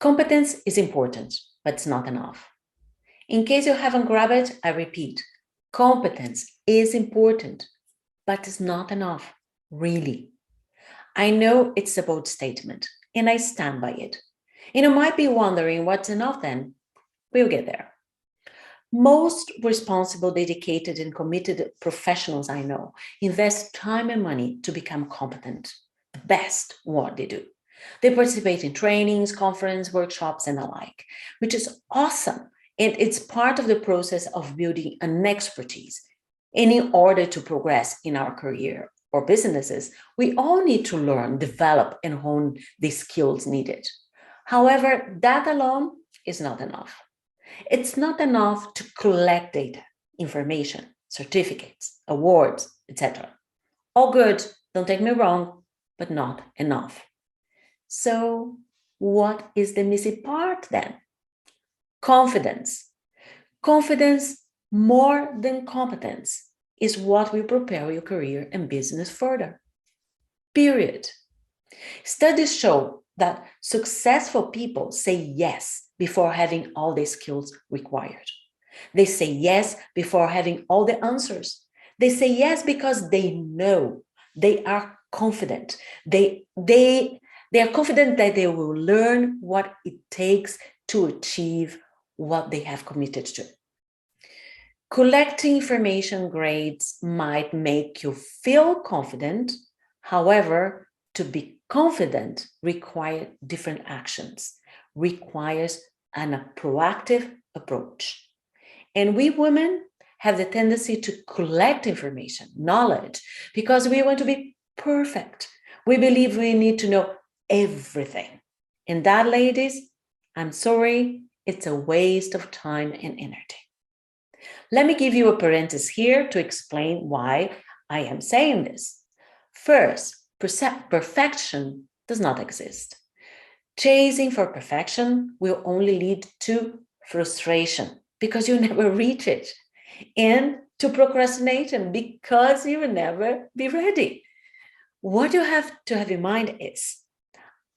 Competence is important, but it's not enough. In case you haven't grabbed it, I repeat, competence is important, but it's not enough, really. I know it's a bold statement, and I stand by it. And you might be wondering what's enough then. We'll get there. Most responsible, dedicated, and committed professionals I know invest time and money to become competent, the best what they do. They participate in trainings, conferences, workshops, and the like, which is awesome. And it's part of the process of building an expertise. And in order to progress in our career or businesses, we all need to learn, develop, and hone the skills needed. However, that alone is not enough. It's not enough to collect data, information, certificates, awards, etc. All good, don't take me wrong, but not enough. So, what is the missing part then? Confidence. Confidence, more than competence, is what will propel your career and business further. Period. Studies show that successful people say yes before having all the skills required. They say yes before having all the answers. They say yes because they know, they are confident. They are confident that they will learn what it takes to achieve what they have committed to. Collecting information grades might make you feel confident. However, to be confident requires different actions, requires a proactive approach. And we women have the tendency to collect information, knowledge, because we want to be perfect. We believe we need to know everything. And that, ladies, I'm sorry, it's a waste of time and energy. Let me give you a parenthesis here to explain why I am saying this. First, perfection does not exist. Chasing for perfection will only lead to frustration because you never reach it, and to procrastination because you will never be ready. What you have to have in mind is,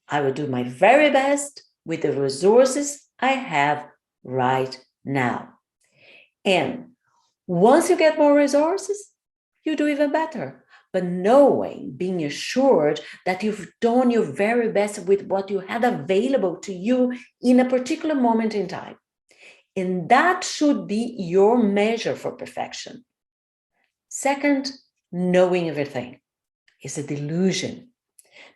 I will do my very best with the resources I have right now. And once you get more resources, you do even better. But knowing, being assured that you've done your very best with what you had available to you in a particular moment in time. And that should be your measure for perfection. Second, knowing everything is a delusion.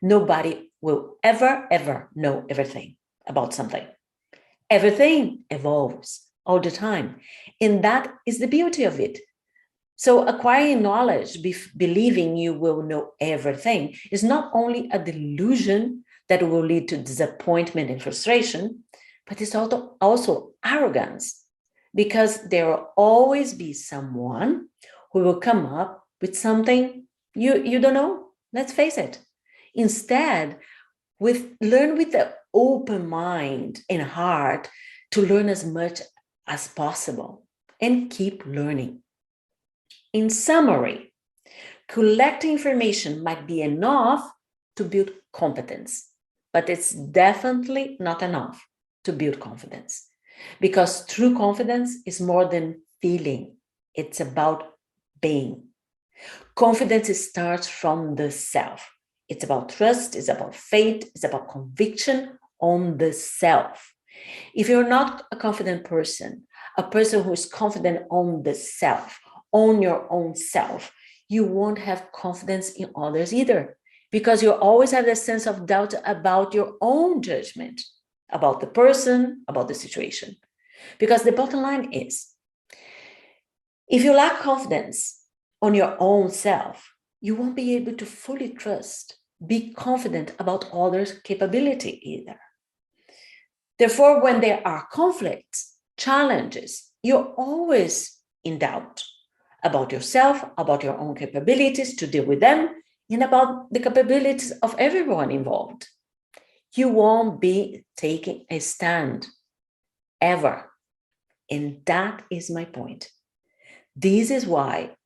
Nobody will ever know everything about something. Everything evolves all the time. And that is the beauty of it. So acquiring knowledge, believing you will know everything, is not only a delusion that will lead to disappointment and frustration, but it's also arrogance, because there will always be someone who will come up with something you don't know. Let's face it. Instead, learn with an open mind and heart to learn as much as possible and keep learning. In summary, collecting information might be enough to build competence, but it's definitely not enough to build confidence, because true confidence is more than feeling. It's about being. Confidence starts from the self. It's about trust, it's about faith, it's about conviction on the self. If you're not a confident person, a person who is confident on the self, on your own self, you won't have confidence in others either, because you always have a sense of doubt about your own judgment, about the person, about the situation. Because the bottom line is, if you lack confidence on your own self, you won't be able to fully trust, be confident about others' capability either. Therefore, when there are conflicts, challenges, you're always in doubt about yourself, about your own capabilities to deal with them, and about the capabilities of everyone involved. You won't be taking a stand ever. And that is my point. This is why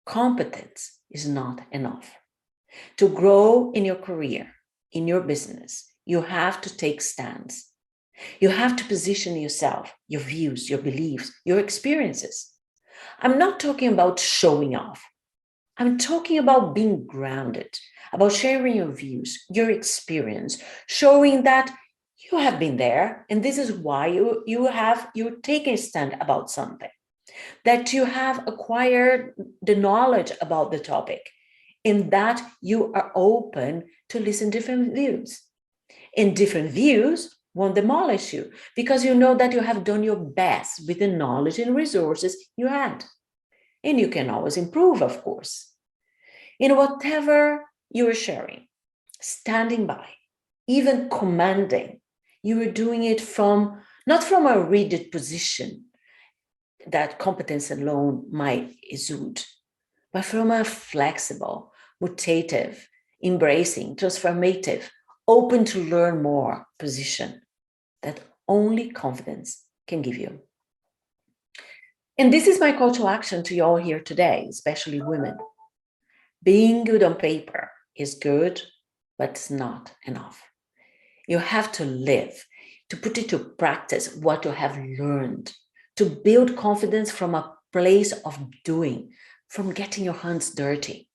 competence is not enough. To grow in your career, in your business, you have to take stands. You have to position yourself, your views, your beliefs, your experiences. I'm not talking about showing off. I'm talking about being grounded, about sharing your views, your experience, showing that you have been there and this is why you're taking a stand about something, that you have acquired the knowledge about the topic, in that you are open to listen to different views. And different views won't demolish you because you know that you have done your best with the knowledge and resources you had. And you can always improve, of course. In whatever you are sharing, standing by, even commanding, you are doing it from not from a rigid position that competence alone might exude, but from a flexible, mutative, embracing, transformative, open to learn more position that only confidence can give you. And this is my call to action to you all here today, especially women. Being good on paper is good, but it's not enough. You have to live, to put into practice what you have learned, to build confidence from a place of doing, from getting your hands dirty.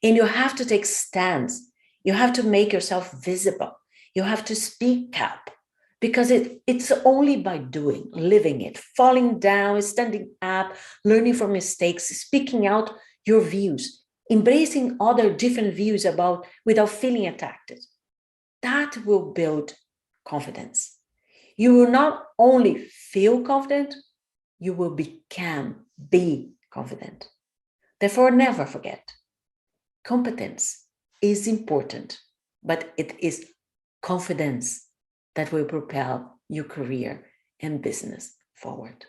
And you have to take stands. You have to make yourself visible. You have to speak up, because it's only by doing, living it, falling down, standing up, learning from mistakes, speaking out your views, embracing other different views about without feeling attacked. That will build confidence. You will not only feel confident, you will be confident. Therefore, never forget, competence is important, but it is confidence that will propel your career and business forward.